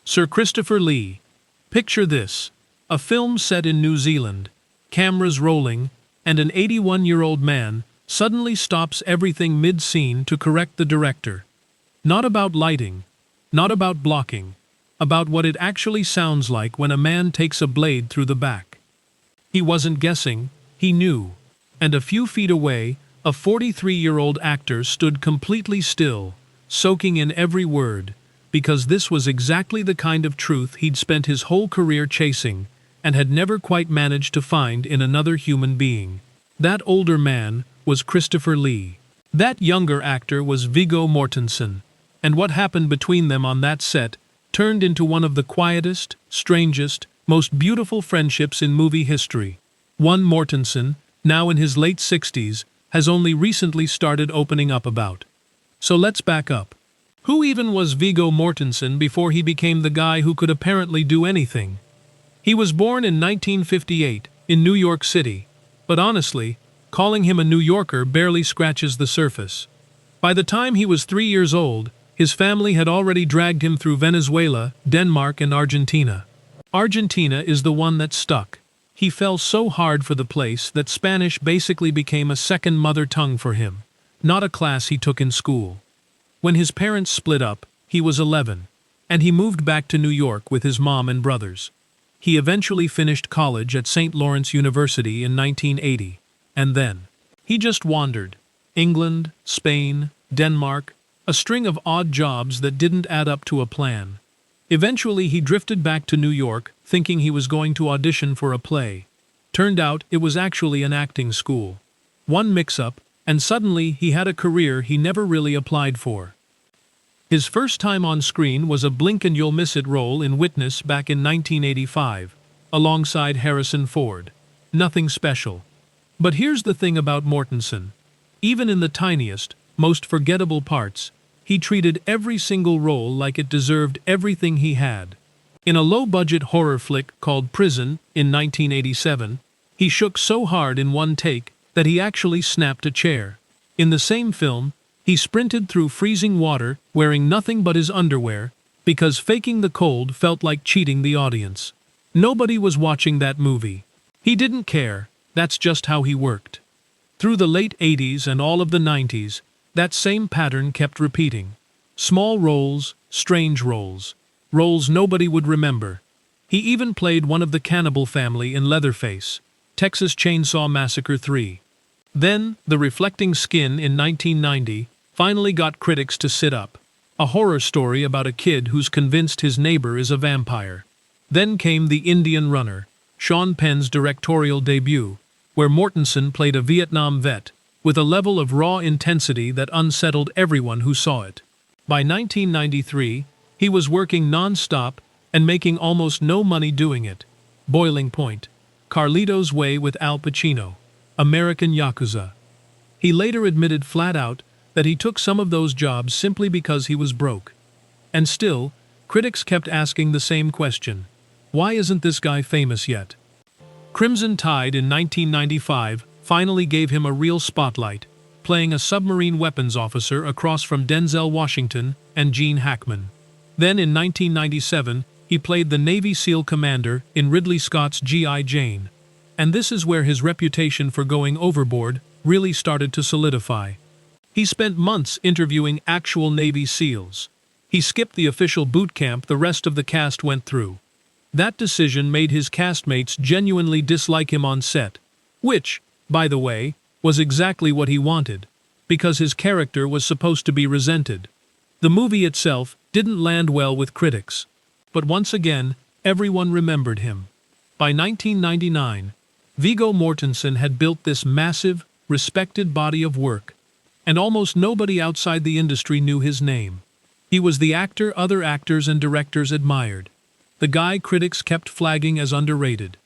Sir Christopher Lee. Picture this. A film set in New Zealand, cameras rolling, and an 81-year-old man suddenly stops everything mid-scene to correct the director. Not about lighting, not about blocking, about what it actually sounds like when a man takes a blade through the back. He wasn't guessing, he knew. And a few feet away, a 43-year-old actor stood completely still, soaking in every word, because this was exactly the kind of truth he'd spent his whole career chasing and had never quite managed to find in another human being. That older man was Christopher Lee. That younger actor was Viggo Mortensen, and what happened between them on that set turned into one of the quietest, strangest, most beautiful friendships in movie history. One Mortensen, now in his late 60s, has only recently started opening up about. So let's back up. Who even was Viggo Mortensen before he became the guy who could apparently do anything? He was born in 1958 in New York City, but honestly, calling him a New Yorker barely scratches the surface. By the time he was 3 years old, his family had already dragged him through Venezuela, Denmark, and Argentina. Argentina is the one that stuck. He fell so hard for the place that Spanish basically became a second mother tongue for him, not a class he took in school. When his parents split up, he was 11, and he moved back to New York with his mom and brothers. He eventually finished college at St. Lawrence University in 1980, and then he just wandered. England, Spain, Denmark, a string of odd jobs that didn't add up to a plan. Eventually he drifted back to New York, thinking he was going to audition for a play. Turned out it was actually an acting school. One mix-up, and suddenly he had a career he never really applied for. His first time on screen was a blink-and-you'll-miss-it role in Witness back in 1985, alongside Harrison Ford. Nothing special. But here's the thing about Mortensen. Even in the tiniest, most forgettable parts, he treated every single role like it deserved everything he had. In a low-budget horror flick called Prison in 1987, he shook so hard in one take that he actually snapped a chair. In the same film, he sprinted through freezing water wearing nothing but his underwear because faking the cold felt like cheating the audience. Nobody was watching that movie. He didn't care, that's just how he worked. Through the late 80s and all of the 90s, that same pattern kept repeating. Small roles, strange roles. Roles nobody would remember. He even played one of the cannibal family in Leatherface, Texas Chainsaw Massacre 3. Then, The Reflecting Skin in 1990 finally got critics to sit up. A horror story about a kid who's convinced his neighbor is a vampire. Then came The Indian Runner, Sean Penn's directorial debut, where Mortensen played a Vietnam vet, with a level of raw intensity that unsettled everyone who saw it. By 1993, he was working non-stop and making almost no money doing it. Boiling Point, Carlito's Way with Al Pacino, American Yakuza. He later admitted flat out that he took some of those jobs simply because he was broke. And still, critics kept asking the same question. Why isn't this guy famous yet? Crimson Tide in 1995 finally gave him a real spotlight, playing a submarine weapons officer across from Denzel Washington and Gene Hackman. Then in 1997, he played the Navy SEAL commander in Ridley Scott's G.I. Jane. And this is where his reputation for going overboard really started to solidify. He spent months interviewing actual Navy SEALs. He skipped the official boot camp the rest of the cast went through. That decision made his castmates genuinely dislike him on set, which, by the way, was exactly what he wanted, because his character was supposed to be resented. The movie itself didn't land well with critics, but once again, everyone remembered him. By 1999, Viggo Mortensen had built this massive, respected body of work, and almost nobody outside the industry knew his name. He was the actor other actors and directors admired, the guy critics kept flagging as underrated,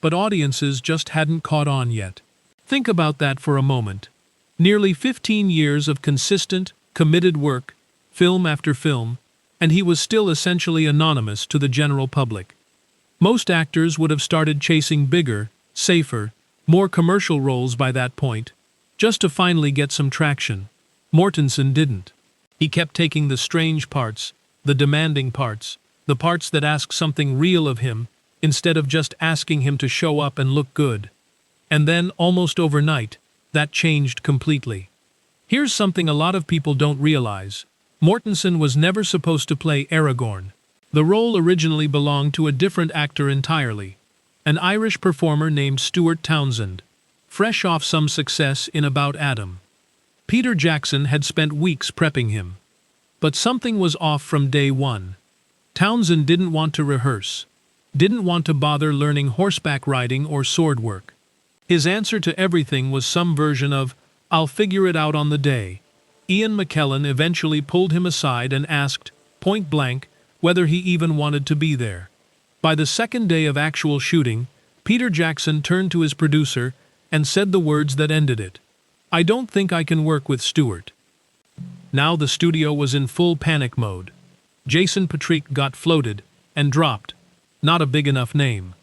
but audiences just hadn't caught on yet. Think about that for a moment. Nearly 15 years of consistent, committed work, film after film, and he was still essentially anonymous to the general public. Most actors would have started chasing bigger, safer, more commercial roles by that point, just to finally get some traction. Mortensen didn't. He kept taking the strange parts, the demanding parts, the parts that ask something real of him, instead of just asking him to show up and look good. And then, almost overnight, that changed completely. Here's something a lot of people don't realize. Mortensen was never supposed to play Aragorn. The role originally belonged to a different actor entirely, an Irish performer named Stuart Townsend, fresh off some success in About Adam. Peter Jackson had spent weeks prepping him. But something was off from day one. Townsend didn't want to rehearse, didn't want to bother learning horseback riding or sword work. His answer to everything was some version of, "I'll figure it out on the day." Ian McKellen eventually pulled him aside and asked, point blank, whether he even wanted to be there. By the second day of actual shooting, Peter Jackson turned to his producer and said the words that ended it. "I don't think I can work with Stuart." Now the studio was in full panic mode. Jason Patric got floated and dropped. Not a big enough name.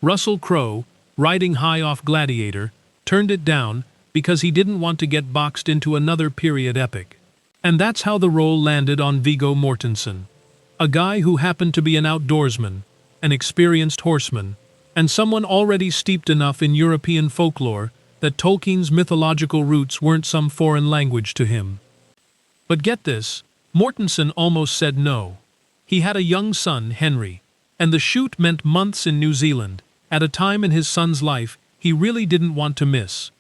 Russell Crowe, riding high off Gladiator, turned it down because he didn't want to get boxed into another period epic. And that's how the role landed on Viggo Mortensen. A guy who happened to be an outdoorsman, an experienced horseman, and someone already steeped enough in European folklore that Tolkien's mythological roots weren't some foreign language to him. But get this, Mortensen almost said no. He had a young son, Henry, and the shoot meant months in New Zealand, at a time in his son's life he really didn't want to miss.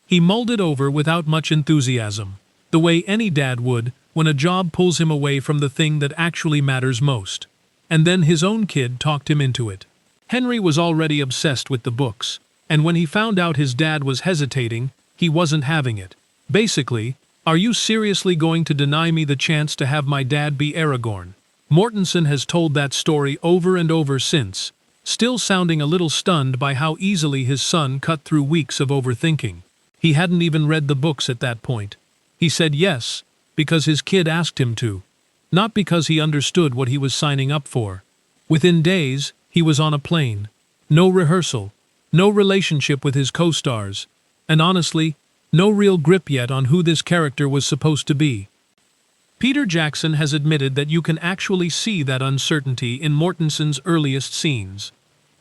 He mulled it over without much enthusiasm, the way any dad would when a job pulls him away from the thing that actually matters most. And then his own kid talked him into it. Henry was already obsessed with the books, and when he found out his dad was hesitating, he wasn't having it. Basically, "Are you seriously going to deny me the chance to have my dad be Aragorn?" Mortensen has told that story over and over since, still sounding a little stunned by how easily his son cut through weeks of overthinking. He hadn't even read the books at that point. He said yes, because his kid asked him to, not because he understood what he was signing up for. Within days, he was on a plane. No rehearsal, no relationship with his co-stars, and honestly, no real grip yet on who this character was supposed to be. Peter Jackson has admitted that you can actually see that uncertainty in Mortensen's earliest scenes,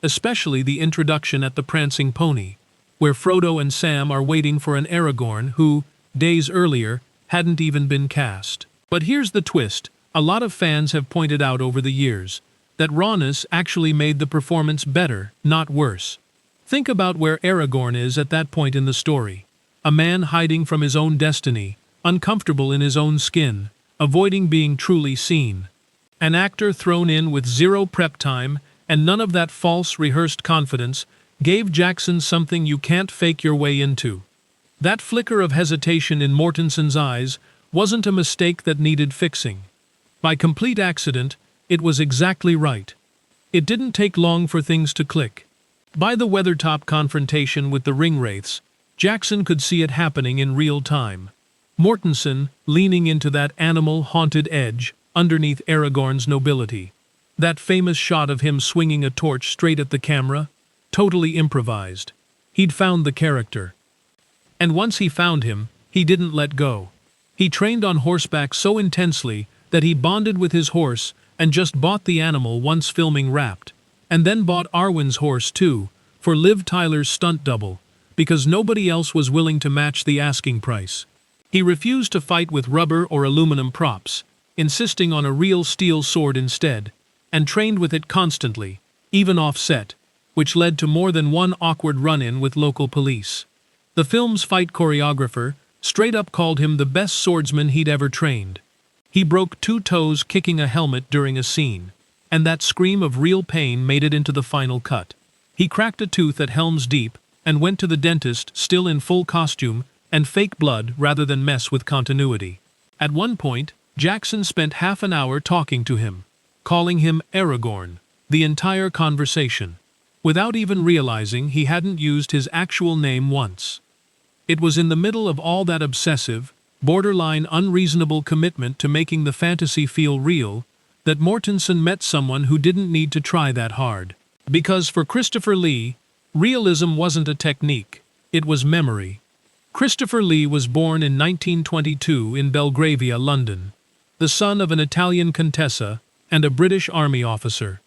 especially the introduction at the Prancing Pony, where Frodo and Sam are waiting for an Aragorn who, days earlier, hadn't even been cast. But here's the twist: a lot of fans have pointed out over the years that rawness actually made the performance better, not worse. Think about where Aragorn is at that point in the story. A man hiding from his own destiny, uncomfortable in his own skin, avoiding being truly seen. An actor thrown in with zero prep time and none of that false, rehearsed confidence gave Jackson something you can't fake your way into. That flicker of hesitation in Mortensen's eyes wasn't a mistake that needed fixing. By complete accident, it was exactly right. It didn't take long for things to click. By the Weathertop confrontation with the Ringwraiths, Jackson could see it happening in real time. Mortensen leaning into that animal-haunted edge underneath Aragorn's nobility. That famous shot of him swinging a torch straight at the camera, totally improvised. He'd found the character. And once he found him, he didn't let go. He trained on horseback so intensely that he bonded with his horse and just bought the animal once filming Wrapped, and then bought Arwen's horse too, for Liv Tyler's stunt double, because nobody else was willing to match the asking price. He refused to fight with rubber or aluminum props, insisting on a real steel sword instead, and trained with it constantly, even off-set, which led to more than one awkward run-in with local police. The film's fight choreographer straight up called him the best swordsman he'd ever trained. He broke 2 toes kicking a helmet during a scene, and that scream of real pain made it into the final cut. He cracked a tooth at Helm's Deep and went to the dentist still in full costume and fake blood rather than mess with continuity. At one point, Jackson spent half an hour talking to him, calling him Aragorn, the entire conversation, without even realizing he hadn't used his actual name once. It was in the middle of all that obsessive, borderline unreasonable commitment to making the fantasy feel real that Mortensen met someone who didn't need to try that hard. Because for Christopher Lee, realism wasn't a technique, it was memory. Christopher Lee was born in 1922 in Belgravia, London, the son of an Italian contessa and a British Army officer.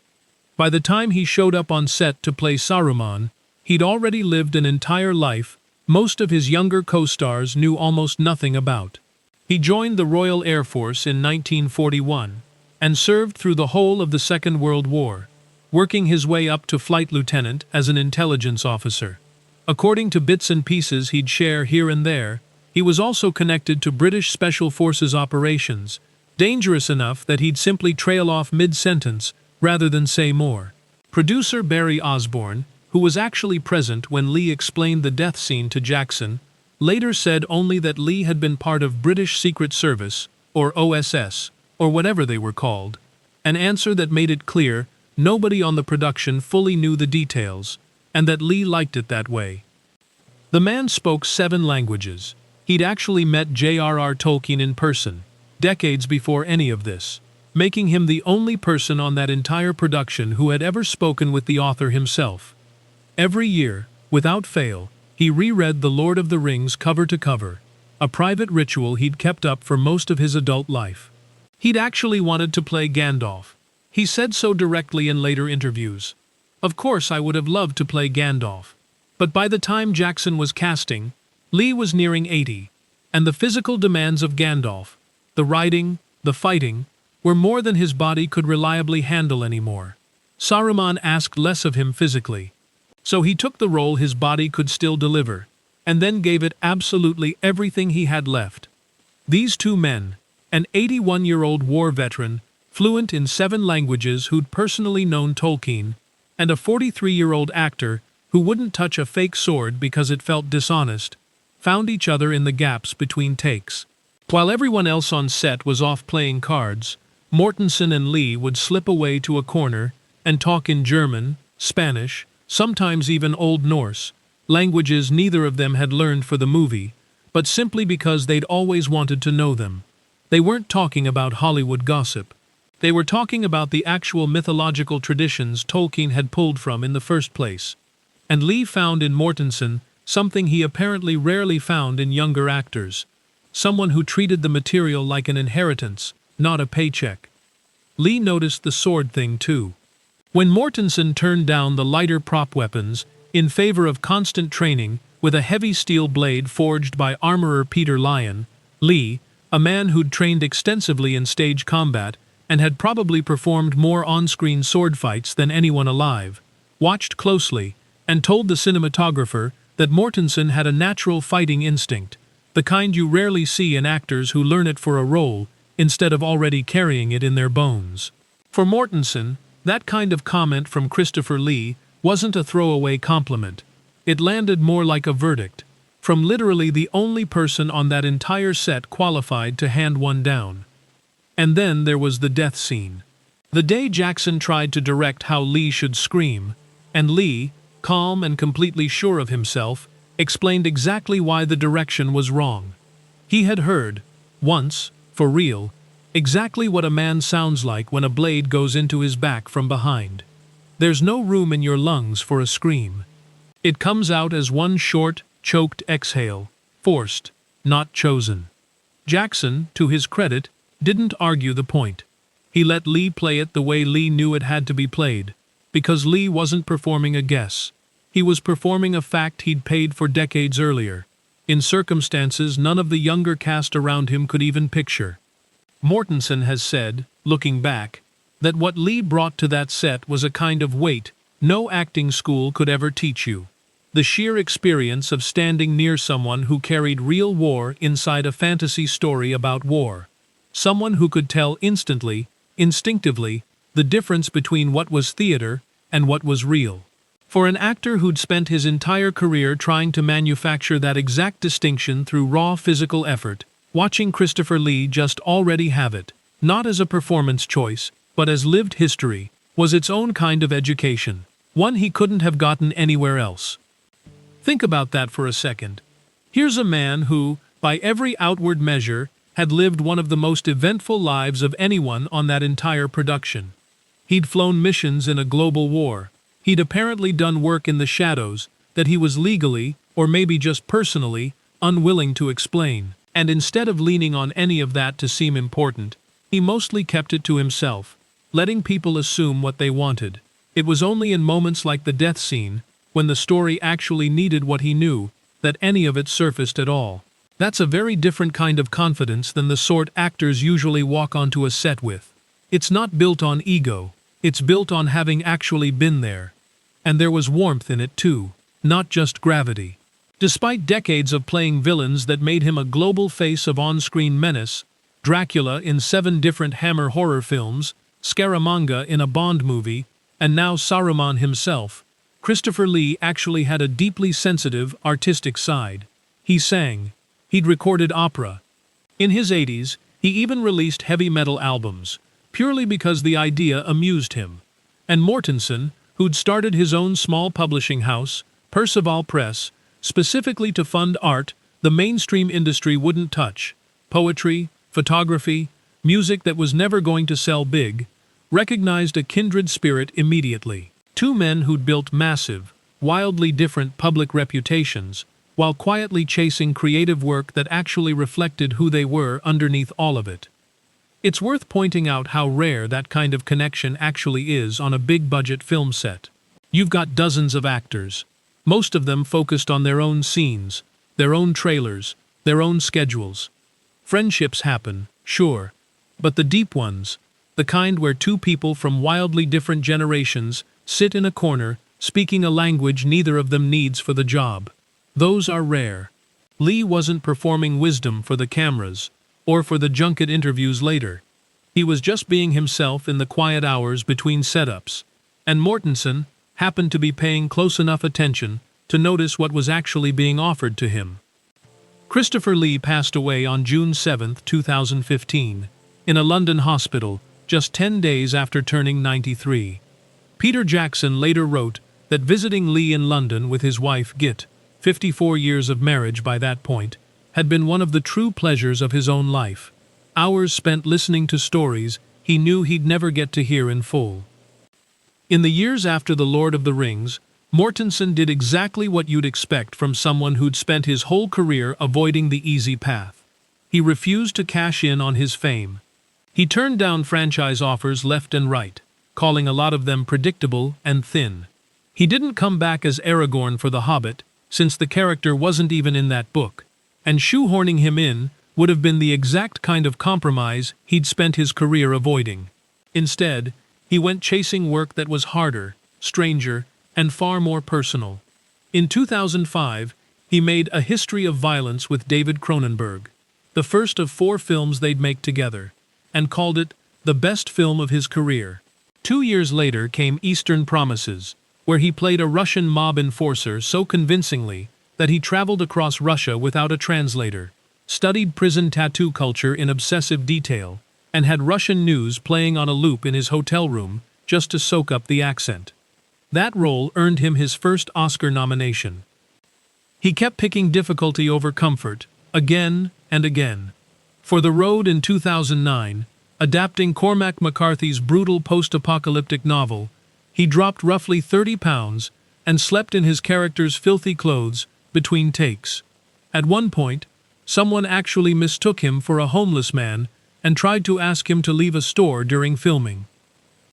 By the time he showed up on set to play Saruman, he'd already lived an entire life most of his younger co-stars knew almost nothing about. He joined the Royal Air Force in 1941 and served through the whole of the Second World War, working his way up to flight lieutenant as an intelligence officer. According to bits and pieces he'd share here and there, he was also connected to British Special Forces operations, dangerous enough that he'd simply trail off mid-sentence rather than say more. Producer Barry Osborne, who was actually present when Lee explained the death scene to Jackson, later said only that Lee had been part of British Secret Service, or OSS, or whatever they were called, an answer that made it clear nobody on the production fully knew the details, and that Lee liked it that way. The man spoke 7 languages. He'd actually met J.R.R. Tolkien in person, decades before any of this, making him the only person on that entire production who had ever spoken with the author himself. Every year, without fail, he reread The Lord of the Rings cover to cover, a private ritual he'd kept up for most of his adult life. He'd actually wanted to play Gandalf. He said so directly in later interviews. Of course I would have loved to play Gandalf. But by the time Jackson was casting, Lee was nearing 80, and the physical demands of Gandalf, the riding, the fighting, were more than his body could reliably handle anymore. Saruman asked less of him physically. So he took the role his body could still deliver, and then gave it absolutely everything he had left. These 2 men, an 81-year-old war veteran, fluent in 7 languages who'd personally known Tolkien, and a 43-year-old actor who wouldn't touch a fake sword because it felt dishonest, found each other in the gaps between takes. While everyone else on set was off playing cards, Mortensen and Lee would slip away to a corner and talk in German, Spanish, sometimes even Old Norse, languages neither of them had learned for the movie, but simply because they'd always wanted to know them. They weren't talking about Hollywood gossip. They were talking about the actual mythological traditions Tolkien had pulled from in the first place. And Lee found in Mortensen something he apparently rarely found in younger actors, someone who treated the material like an inheritance, not a paycheck. Lee noticed the sword thing too. When Mortensen turned down the lighter prop weapons in favor of constant training with a heavy steel blade forged by armorer Peter Lyon, Lee, a man who'd trained extensively in stage combat and had probably performed more on-screen sword fights than anyone alive, watched closely and told the cinematographer that Mortensen had a natural fighting instinct, the kind you rarely see in actors who learn it for a role instead of already carrying it in their bones. For Mortensen, that kind of comment from Christopher Lee wasn't a throwaway compliment. It landed more like a verdict, from literally the only person on that entire set qualified to hand one down. And then there was the death scene. The day Jackson tried to direct how Lee should scream, and Lee, calm and completely sure of himself, explained exactly why the direction was wrong. He had heard, once, for real, exactly what a man sounds like when a blade goes into his back from behind. There's no room in your lungs for a scream. It comes out as one short, choked exhale, forced, not chosen. Jackson, to his credit, didn't argue the point. He let Lee play it the way Lee knew it had to be played, because Lee wasn't performing a guess. He was performing a fact he'd paid for decades earlier, in circumstances none of the younger cast around him could even picture. Mortensen has said, looking back, that what Lee brought to that set was a kind of weight no acting school could ever teach you. The sheer experience of standing near someone who carried real war inside a fantasy story about war. Someone who could tell instantly, instinctively, the difference between what was theater and what was real. For an actor who'd spent his entire career trying to manufacture that exact distinction through raw physical effort, watching Christopher Lee just already have it, not as a performance choice, but as lived history, was its own kind of education, one he couldn't have gotten anywhere else. Think about that for a second. Here's a man who, by every outward measure, had lived one of the most eventful lives of anyone on that entire production. He'd flown missions in a global war. He'd apparently done work in the shadows that he was legally, or maybe just personally, unwilling to explain. And instead of leaning on any of that to seem important, he mostly kept it to himself. letting people assume what they wanted. It was only in moments like the death scene, when the story actually needed what he knew, that any of it surfaced at all. That's a very different kind of confidence than the sort actors usually walk onto a set with. It's not built on ego, it's built on having actually been there. And there was warmth in it too, not just gravity. Despite decades of playing villains that made him a global face of on-screen menace, Dracula in 7 different Hammer horror films, Scaramanga in a Bond movie, and now Saruman himself, Christopher Lee actually had a deeply sensitive, artistic side. He sang. He'd recorded opera. In his 80s, he even released heavy metal albums, purely because the idea amused him. And Mortensen, who'd started his own small publishing house, Percival Press, specifically to fund art the mainstream industry wouldn't touch, poetry, photography, music that was never going to sell big, recognized a kindred spirit immediately. 2 men who'd built massive, wildly different public reputations, while quietly chasing creative work that actually reflected who they were underneath all of it. It's worth pointing out how rare that kind of connection actually is on a big-budget film set. You've got dozens of actors, most of them focused on their own scenes, their own trailers, their own schedules. Friendships happen, sure, but the deep ones, the kind where 2 people from wildly different generations sit in a corner, speaking a language neither of them needs for the job. Those are rare. Lee wasn't performing wisdom for the cameras, or for the junket interviews later. He was just being himself in the quiet hours between setups, and Mortensen happened to be paying close enough attention to notice what was actually being offered to him. Christopher Lee passed away on June 7, 2015, in a London hospital, just 10 days after turning 93. Peter Jackson later wrote that visiting Lee in London with his wife Git, 54 years of marriage by that point, had been one of the true pleasures of his own life. Hours spent listening to stories he knew he'd never get to hear in full. In the years after The Lord of the Rings, Mortensen did exactly what you'd expect from someone who'd spent his whole career avoiding the easy path. He refused to cash in on his fame. He turned down franchise offers left and right, calling a lot of them predictable and thin. He didn't come back as Aragorn for The Hobbit, since the character wasn't even in that book, and shoehorning him in would have been the exact kind of compromise he'd spent his career avoiding. Instead, he went chasing work that was harder, stranger, and far more personal. In 2005, he made A History of Violence with David Cronenberg, the first of 4 films they'd make together, and called it the best film of his career. 2 years later came Eastern Promises, where he played a Russian mob enforcer so convincingly that he traveled across Russia without a translator, studied prison tattoo culture in obsessive detail, and had Russian news playing on a loop in his hotel room just to soak up the accent. That role earned him his first Oscar nomination. He kept picking difficulty over comfort, again and again. For The Road in 2009, adapting Cormac McCarthy's brutal post-apocalyptic novel, he dropped roughly 30 pounds and slept in his character's filthy clothes between takes. At one point, someone actually mistook him for a homeless man and tried to ask him to leave a store during filming.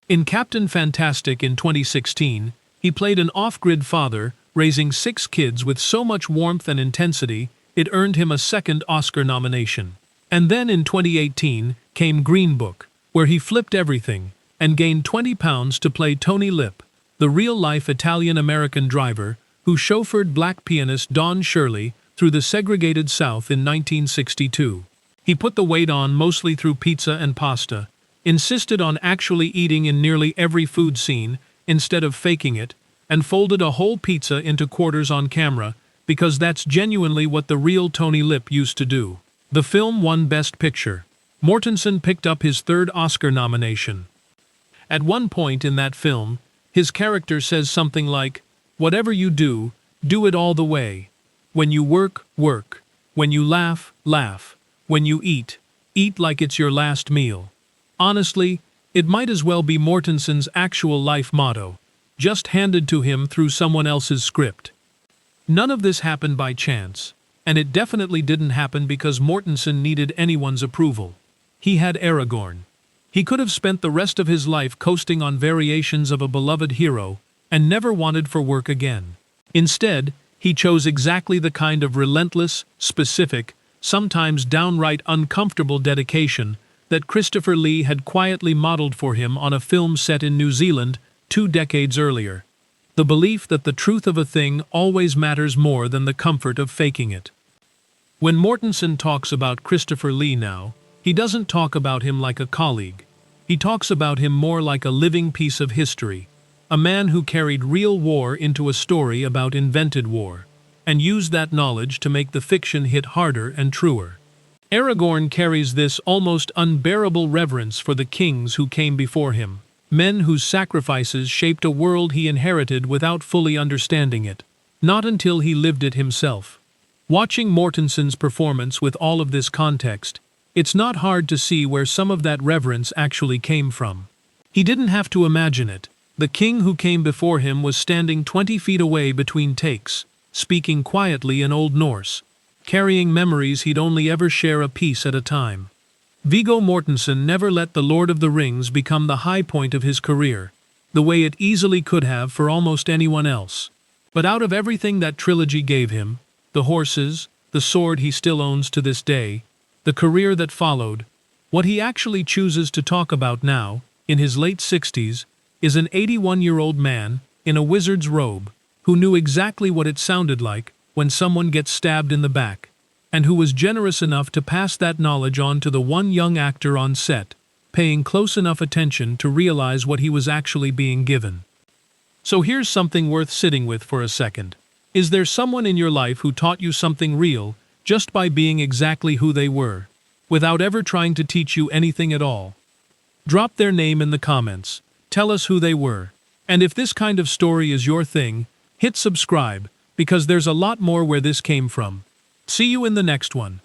In Captain Fantastic in 2016, he played an off-grid father raising 6 kids with so much warmth and intensity it earned him a second Oscar nomination. And then in 2018 came Green Book, where he flipped everything and gained 20 pounds to play Tony Lip, the real-life Italian-American driver who chauffeured black pianist Don Shirley through the segregated South in 1962. He put the weight on mostly through pizza and pasta, insisted on actually eating in nearly every food scene instead of faking it, and folded a whole pizza into quarters on camera because that's genuinely what the real Tony Lip used to do. The film won Best Picture. Mortensen picked up his 3rd Oscar nomination. At one point in that film, his character says something like, "Whatever you do it all the way. When you work, work. When you laugh, laugh. When you eat like it's your last meal." Honestly, it might as well be Mortensen's actual life motto, just handed to him through someone else's script. None of this happened by chance, and it definitely didn't happen because Mortensen needed anyone's approval. He had Aragorn. He could have spent the rest of his life coasting on variations of a beloved hero and never wanted for work again. Instead, he chose exactly the kind of relentless, specific, sometimes downright uncomfortable dedication that Christopher Lee had quietly modeled for him on a film set in New Zealand 2 decades earlier. The belief that the truth of a thing always matters more than the comfort of faking it. When Mortensen talks about Christopher Lee now, he doesn't talk about him like a colleague. He talks about him more like a living piece of history, a man who carried real war into a story about invented war, and used that knowledge to make the fiction hit harder and truer. Aragorn carries this almost unbearable reverence for the kings who came before him, men whose sacrifices shaped a world he inherited without fully understanding it, not until he lived it himself. Watching Mortensen's performance with all of this context, it's not hard to see where some of that reverence actually came from. He didn't have to imagine it. The king who came before him was standing 20 feet away between takes, speaking quietly in Old Norse, carrying memories he'd only ever share a piece at a time. Viggo Mortensen never let The Lord of the Rings become the high point of his career, the way it easily could have for almost anyone else. But out of everything that trilogy gave him, the horses, the sword he still owns to this day, the career that followed, what he actually chooses to talk about now, in his late 60s, is an 81-year-old man, in a wizard's robe, who knew exactly what it sounded like when someone gets stabbed in the back, and who was generous enough to pass that knowledge on to the one young actor on set, paying close enough attention to realize what he was actually being given. So here's something worth sitting with for a second. Is there someone in your life who taught you something real just by being exactly who they were, without ever trying to teach you anything at all? Drop their name in the comments, tell us who they were, and if this kind of story is your thing, hit subscribe, because there's a lot more where this came from. See you in the next one.